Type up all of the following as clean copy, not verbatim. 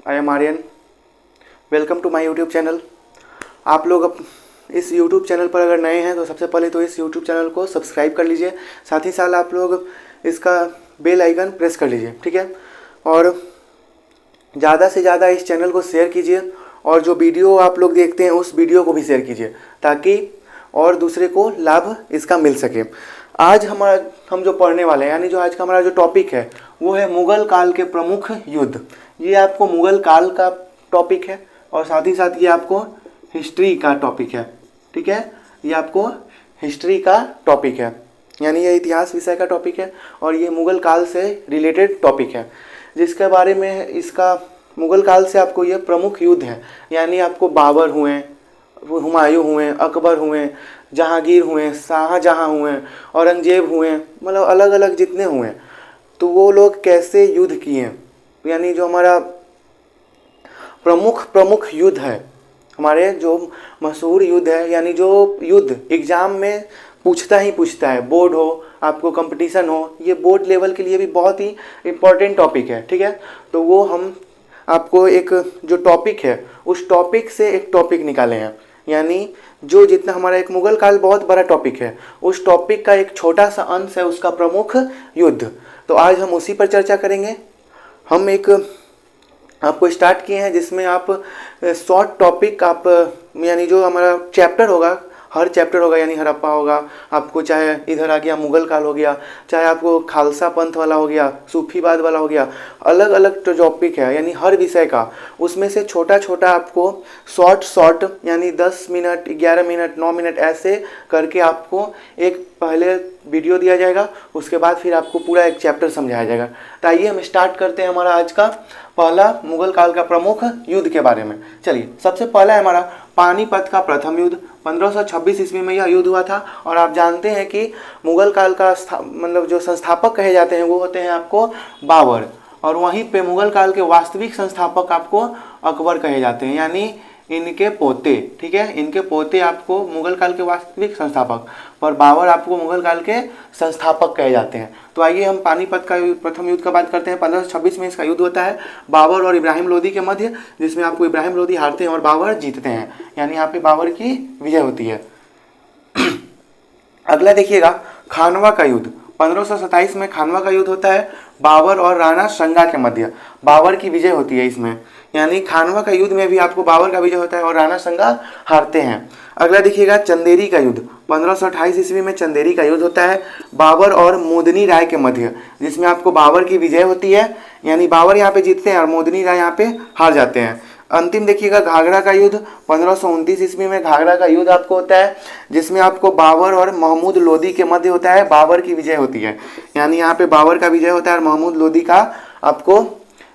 I am Aryan. Welcome to my YouTube channel. आप लोग इस यूट्यूब चैनल पर अगर नए हैं तो सबसे पहले तो इस यूट्यूब चैनल को सब्सक्राइब कर लीजिए, साथ ही साथ आप लोग इसका बेल आइकन प्रेस कर लीजिए, ठीक है। और ज़्यादा से ज़्यादा इस चैनल को शेयर कीजिए और जो वीडियो आप लोग देखते हैं उस वीडियो को भी शेयर कीजिए ताकि और दूसरे को लाभ इसका मिल सके। आज हम जो पढ़ने वाले हैं, यानी जो आज का हमारा जो टॉपिक है वो है मुग़ल काल के प्रमुख युद्ध। ये आपको मुग़ल काल का टॉपिक है और साथ ही साथ ये आपको हिस्ट्री का टॉपिक है, ठीक है। ये आपको हिस्ट्री का टॉपिक है, यानी ये इतिहास विषय का टॉपिक है और ये मुग़ल काल से रिलेटेड टॉपिक है, जिसके बारे में इसका मुग़ल काल से आपको ये प्रमुख युद्ध है। यानी आपको बाबर हुए, हुमायूं हुए, अकबर हुए, जहांगीर हुए, शाहजहां हुए, औरंगजेब हुए, मतलब अलग अलग जितने हुए तो वो लोग कैसे युद्ध किए, यानी जो हमारा प्रमुख युद्ध है, हमारे जो मशहूर युद्ध है, यानी जो युद्ध एग्ज़ाम में पूछता है, बोर्ड हो, आपको कंपटीशन हो, ये बोर्ड लेवल के लिए भी बहुत ही इम्पोर्टेंट टॉपिक है, ठीक है। तो वो हम आपको एक जो टॉपिक है उस टॉपिक से एक टॉपिक निकाले हैं, यानी जो जितना हमारा एक मुग़ल काल बहुत बड़ा टॉपिक है उस टॉपिक का एक छोटा सा अंश है उसका प्रमुख युद्ध। तो आज हम उसी पर चर्चा करेंगे। हम एक आपको स्टार्ट किए हैं जिसमें आप शॉर्ट टॉपिक आप यानी जो हमारा चैप्टर होगा, हर चैप्टर होगा, यानी हड़प्पा होगा, आपको चाहे इधर आ गया मुग़ल काल हो गया, चाहे आपको खालसा पंथ वाला हो गया, सूफीवाद वाला हो गया, अलग अलग जो टॉपिक है यानी हर विषय का उसमें से छोटा छोटा आपको शॉर्ट यानी 10 मिनट, 11 मिनट, 9 मिनट ऐसे करके आपको एक पहले वीडियो दिया जाएगा, उसके बाद फिर आपको पूरा एक चैप्टर समझाया जाएगा। तो आइए हम स्टार्ट करते हैं हमारा आज का पहला मुग़ल काल का प्रमुख युद्ध के बारे में। चलिए, सबसे पहला है हमारा पानीपत का प्रथम युद्ध। 1526 ईस्वी में यह युद्ध हुआ था और आप जानते हैं कि मुग़ल काल का मतलब जो संस्थापक कहे जाते हैं वो होते हैं आपको बाबर, और वहीं पे मुग़ल काल के वास्तविक संस्थापक आपको अकबर कहे जाते हैं, यानी इनके पोते, ठीक है। इनके पोते आपको मुग़ल काल के वास्तविक संस्थापक, पर बाबर आपको मुग़ल काल के संस्थापक कहे जाते हैं। तो आइए हम पानीपत का प्रथम युद्ध का बात करते हैं। 1526 में इसका युद्ध होता है बाबर और इब्राहिम लोदी के मध्य, जिसमें आपको इब्राहिम लोदी हारते हैं और बाबर जीतते हैं, यानी यहाँ पे बाबर की विजय होती है। अगला देखिएगा खानवा का युद्ध। 1527 में खानवा का युद्ध होता है बाबर और राणा संगा के मध्य, बाबर की विजय होती है इसमें, यानी खानवा का युद्ध में भी आपको बाबर का विजय होता है और राणा संगा हारते हैं। अगला देखिएगा चंदेरी का युद्ध। 1528 ईस्वी में चंदेरी का युद्ध होता है बाबर और मोदनी राय के मध्य, जिसमें आपको बाबर की विजय होती है, यानी बाबर यहाँ पे जीतते हैं और मोदनी राय यहाँ पे हार जाते हैं। अंतिम देखिएगा घाघरा का युद्ध। 1529 ईस्वी में घाघरा का युद्ध आपको होता है, जिसमें आपको बाबर और महमूद लोदी के मध्य होता है, बाबर की विजय होती है, यानी यहाँ पे बाबर का विजय होता है और महमूद लोदी का आपको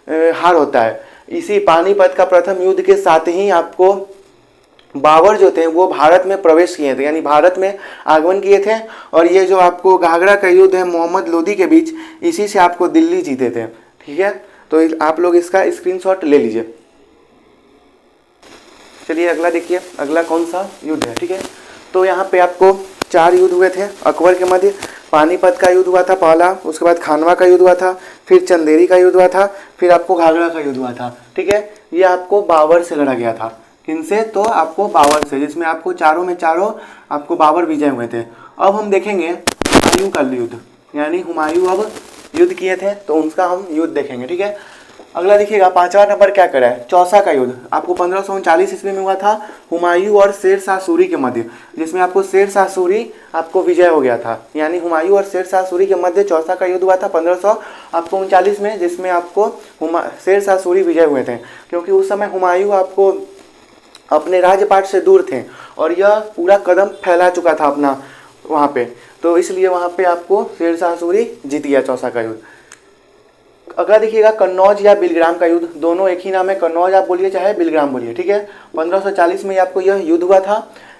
हार होता है। इसी पानीपत का प्रथम युद्ध के साथ ही आपको बाबर जो थे वो भारत में प्रवेश किए थे, यानी भारत में आगमन किए थे, और ये जो आपको घाघरा का युद्ध है मोहम्मद लोदी के बीच, इसी से आपको दिल्ली जीते थे, ठीक है। तो आप लोग इसका स्क्रीनशॉट ले लीजिए। चलिए अगला देखिए, अगला कौन सा युद्ध है, ठीक है। तो यहाँ पे आपको 4 युद्ध हुए थे अकबर के मध्य। पानीपत का युद्ध हुआ था पहला, उसके बाद खानवा का युद्ध हुआ था, फिर चंदेरी का युद्ध हुआ था, फिर आपको घाघरा का युद्ध हुआ था, ठीक है। ये आपको बाबर से लड़ा गया था। किनसे? तो आपको बाबर से, जिसमें आपको चारों में चारों आपको बाबर विजय हुए थे। अब हम देखेंगे हुमायूं का युद्ध, यानी हुमायूं अब युद्ध किए थे तो उनका हम युद्ध देखेंगे, ठीक है। अगला देखिएगा 5वां नंबर क्या करा है, चौसा का युद्ध। आपको 1539 ईस्वी में हुआ था हुमायूं और शेर शाह सूरी के मध्य, जिसमें आपको शेर शाह सूरी आपको विजय हो गया था, यानी हुमायूं और शेर शाह सूरी के मध्य चौसा का युद्ध हुआ था 1539 में, जिसमें आपको शेर शाह सूरी विजय हुए थे, क्योंकि उस समय हुमायूं आपको अपने राजपाट से दूर थे और यह पूरा कदम फैला चुका था अपना वहाँ पे, तो इसलिए वहाँ पे आपको शेर शाह सूरी जीत गया चौसा का युद्ध। अगला देखिएगा कन्नौज या बिलग्राम का युद्ध। दोनों एक ही नाम है, कन्नौज आप बोलिए चाहे बिलग्राम बोलिए, ठीक है। 1540 में आपको यह युद्ध हुआ था।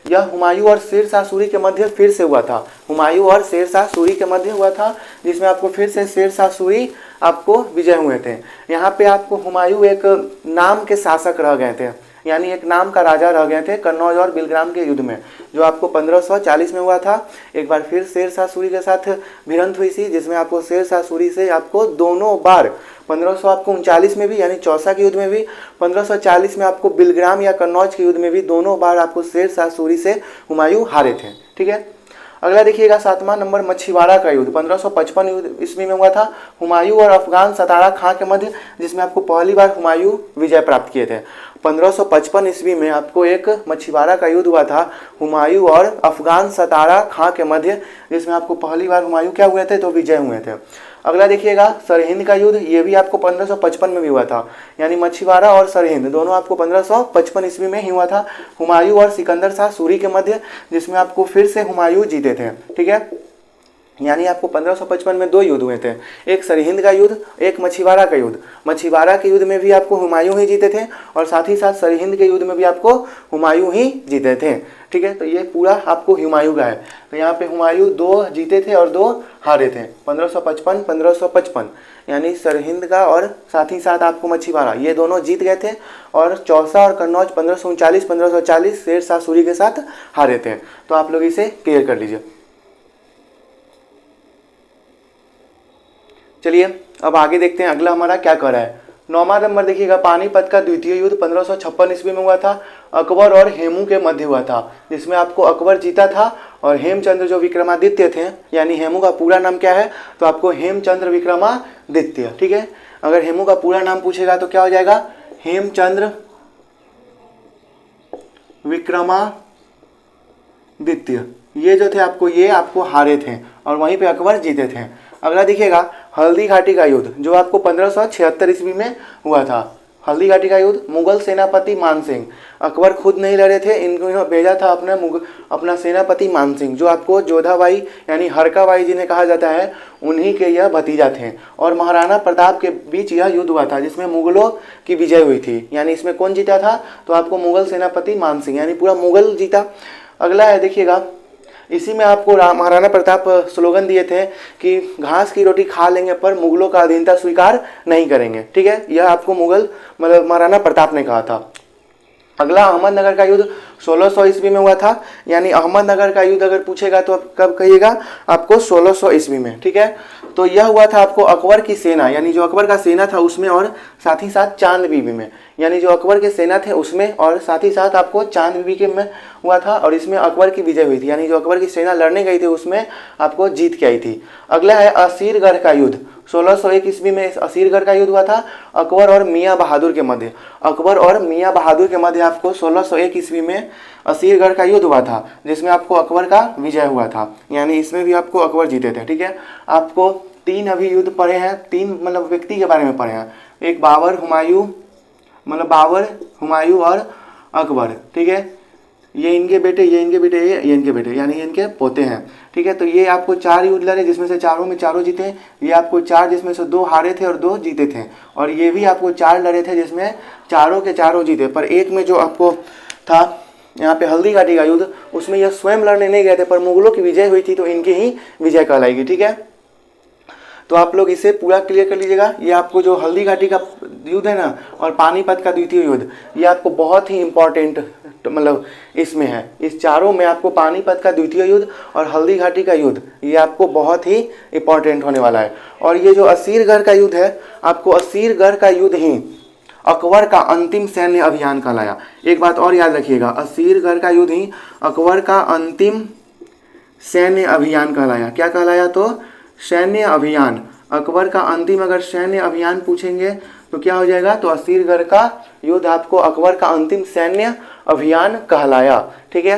यह हुमायूं और शेर शाह सूरी के मध्य फिर से हुआ था, हुमायूं और शेर शाह सूरी के मध्य हुआ था, जिसमें आपको फिर से शेर शाह सूरी आपको विजय हुए थे। यहाँ पे आपको हुमायूं एक नाम के शासक रह गए थे, यानी एक नाम का राजा रह गए थे कन्नौज और बिलग्राम के युद्ध में, जो आपको 1540 में हुआ था। एक बार फिर शेर शाह सूरी के साथ भिड़ंत हुई थी, जिसमें आपको शेर शाह सूरी से आपको दोनों बार 1539 में भी यानी चौसा के युद्ध में भी, 1540 में आपको बिलग्राम या कन्नौज के युद्ध में भी दोनों बार आपको शेर शाह सूरी से हुमायूं हारे थे। ठीक है, अगला देखिएगा 7वां नंबर मछीवाड़ा का युद्ध 1555 ईस्वी में हुआ था, हुमायूं और अफगान सतारा खां के मध्य, जिसमें आपको पहली बार हुमायूं विजय प्राप्त किए थे। 1555 ईस्वी में आपको एक मछीवाड़ा का युद्ध हुआ था हुमायूं और अफगान सतारा खां के मध्य, जिसमें आपको पहली बार हुमायूं क्या हुए थे, तो विजय हुए थे। अगला देखिएगा सरहिंद का युद्ध, ये भी आपको 1555 में भी हुआ था, यानी मछीवाड़ा और सरहिंद दोनों आपको 1555 ईस्वी में ही हुआ था, हुमायूं और सिकंदर शाह सूरी के मध्य, जिसमें आपको फिर से हुमायूं जीते थे। ठीक है, यानी आपको 1555 में दो युद्ध हुए थे, एक सरहिंद का युद्ध, एक मछीवाड़ा का युद्ध। मछीवाड़ा के युद्ध में भी आपको हुमायूं ही जीते थे और साथ ही साथ सरहिंद के युद्ध में भी आपको हुमायूं ही जीते थे। ठीक है, तो ये पूरा आपको हुमायूं का है। तो यहाँ पे हुमायूं 2 जीते थे और 2 हारे थे, 1555 यानी सरहिंद का और साथ ही साथ आपको मछीवाड़ा, ये दोनों जीत गए थे, और चौसा और कन्नौज 1539 शेर शाह सूरी के साथ हारे थे। तो आप लोग इसे क्लियर कर लीजिए। चलिए अब आगे देखते हैं अगला हमारा क्या कर रहा है। 9वां नंबर देखिएगा पानीपत का द्वितीय युद्ध 1556 ईस्वी में हुआ था, अकबर और हेमू के मध्य हुआ था, जिसमें आपको अकबर जीता था और हेमचंद्र जो विक्रमादित्य थे, यानी हेमू का पूरा नाम क्या है, तो आपको हेमचंद्र विक्रमादित्य। ठीक है, अगर हेमू का पूरा नाम पूछेगा तो क्या हो जाएगा, हेमचंद्र विक्रमादित्य। ये जो थे आपको, ये आपको हारे थे और वहीं पे अकबर जीते थे। अगला देखिएगा हल्दी घाटी का युद्ध, जो आपको 1576 ईस्वी में हुआ था। हल्दी घाटी का युद्ध, मुगल सेनापति मानसिंह, अकबर खुद नहीं लड़े थे, इनको भेजा था अपना सेनापति मानसिंह, जो आपको जोधाबाई यानी हरकाबाई जिन्हें कहा जाता है, उन्हीं के यह भतीजा थे। और महाराणा प्रताप के बीच यह युद्ध हुआ था, जिसमें मुगलों की विजय हुई थी। यानी इसमें कौन जीता था, तो आपको मुगल सेनापति मानसिंह, यानी पूरा मुगल जीता। अगला है देखिएगा, इसी में आपको महाराणा प्रताप स्लोगन दिए थे कि घास की रोटी खा लेंगे पर मुगलों का अधीनता स्वीकार नहीं करेंगे। ठीक है, यह आपको मुगल मतलब महाराणा प्रताप ने कहा था। अगला अहमदनगर का युद्ध 1600 ईस्वी में हुआ था, यानी अहमदनगर का युद्ध अगर पूछेगा तो आप कब कहिएगा, आपको 1600 ईस्वी में। ठीक है, तो यह हुआ था आपको अकबर की सेना, यानी जो अकबर का सेना था उसमें, और साथ ही साथ चांद बीबी में, यानी जो अकबर के सेना थे उसमें और साथ ही साथ आपको चांद बीबी के में हुआ था, और इसमें अकबर की विजय हुई थी, यानी जो अकबर की सेना लड़ने गई थी उसमें आपको जीत के आई थी। अगला है असीरगढ़ का युद्ध, 1601 ईस्वी में असीरगढ़ का युद्ध हुआ था अकबर और मियाँ बहादुर के मध्य। अकबर और मियाँ बहादुर के मध्य आपको 1601 ईस्वी में असीरगढ़ का युद्ध हुआ था, जिसमें आपको अकबर का विजय हुआ था, यानी इसमें भी आपको अकबर जीते थे। ठीक है, आपको 3 अभी युद्ध पढ़े हैं, 3 मतलब व्यक्ति के बारे में पढ़े हैं, एक बाबर हुमायूं और अकबर। ठीक है, ये इनके बेटे, ये इनके बेटे, ये इनके बेटे, यानी इनके पोते हैं। ठीक है, तो ये आपको 4 युद्ध लड़े, जिसमें से चारों में चारों जीते। ये आपको 4 जिसमें से 2 हारे थे और 2 जीते थे, और ये भी आपको 4 लड़े थे जिसमें चारों के चारों जीते। पर एक में जो आपको था यहाँ पे हल्दी घाटी का युद्ध, उसमें यह स्वयं लड़ने नहीं गए थे, पर मुगलों की विजय हुई थी तो इनकी ही विजय कहलाएगी। ठीक है, तो आप लोग इसे पूरा क्लियर कर लीजिएगा। ये आपको जो हल्दी घाटी का युद्ध है ना, और पानीपत का द्वितीय युद्ध, ये आपको बहुत ही इंपॉर्टेंट मतलब इसमें है। इस चारों में आपको पानीपत का द्वितीय युद्ध और हल्दी घाटी का युद्ध, ये आपको बहुत ही इंपॉर्टेंट होने वाला है। और ये जो असीरगढ़ का युद्ध है, आपको असीरगढ़ का युद्ध ही अकबर का अंतिम सैन्य अभियान कहलाया। एक बात और याद रखिएगा, असीरगढ़ का युद्ध ही अकबर का अंतिम सैन्य अभियान कहलाया। क्या कहलाया, तो सैन्य अभियान। अकबर का अंतिम अगर सैन्य अभियान पूछेंगे तो क्या हो जाएगा, तो असीरगढ़ का युद्ध आपको अकबर का अंतिम सैन्य अभियान कहलाया। ठीक है,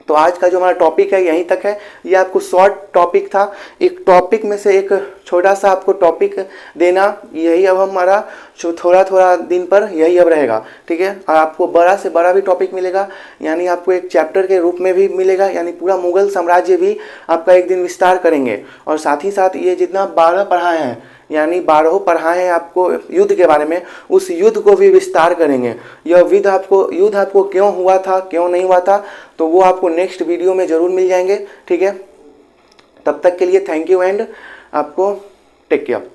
तो आज का जो हमारा टॉपिक है यहीं तक है। ये आपको शॉर्ट टॉपिक था, एक टॉपिक में से एक छोटा सा आपको टॉपिक देना, यही अब हमारा थोड़ा थोड़ा दिन पर यही अब रहेगा। ठीक है, और आपको बड़ा से बड़ा भी टॉपिक मिलेगा, यानी आपको एक चैप्टर के रूप में भी मिलेगा, यानी पूरा मुगल साम्राज्य भी आपका एक दिन विस्तार करेंगे। और साथ ही साथ ये जितना 12 पढ़ाए हैं, यानी 12 पढ़ाए हैं आपको युद्ध के बारे में, उस युद्ध को भी विस्तार करेंगे। यह युद्ध आपको क्यों हुआ था, क्यों नहीं हुआ था, तो वो आपको नेक्स्ट वीडियो में ज़रूर मिल जाएंगे। ठीक है, तब तक के लिए थैंक यू एंड आपको टेक केयर।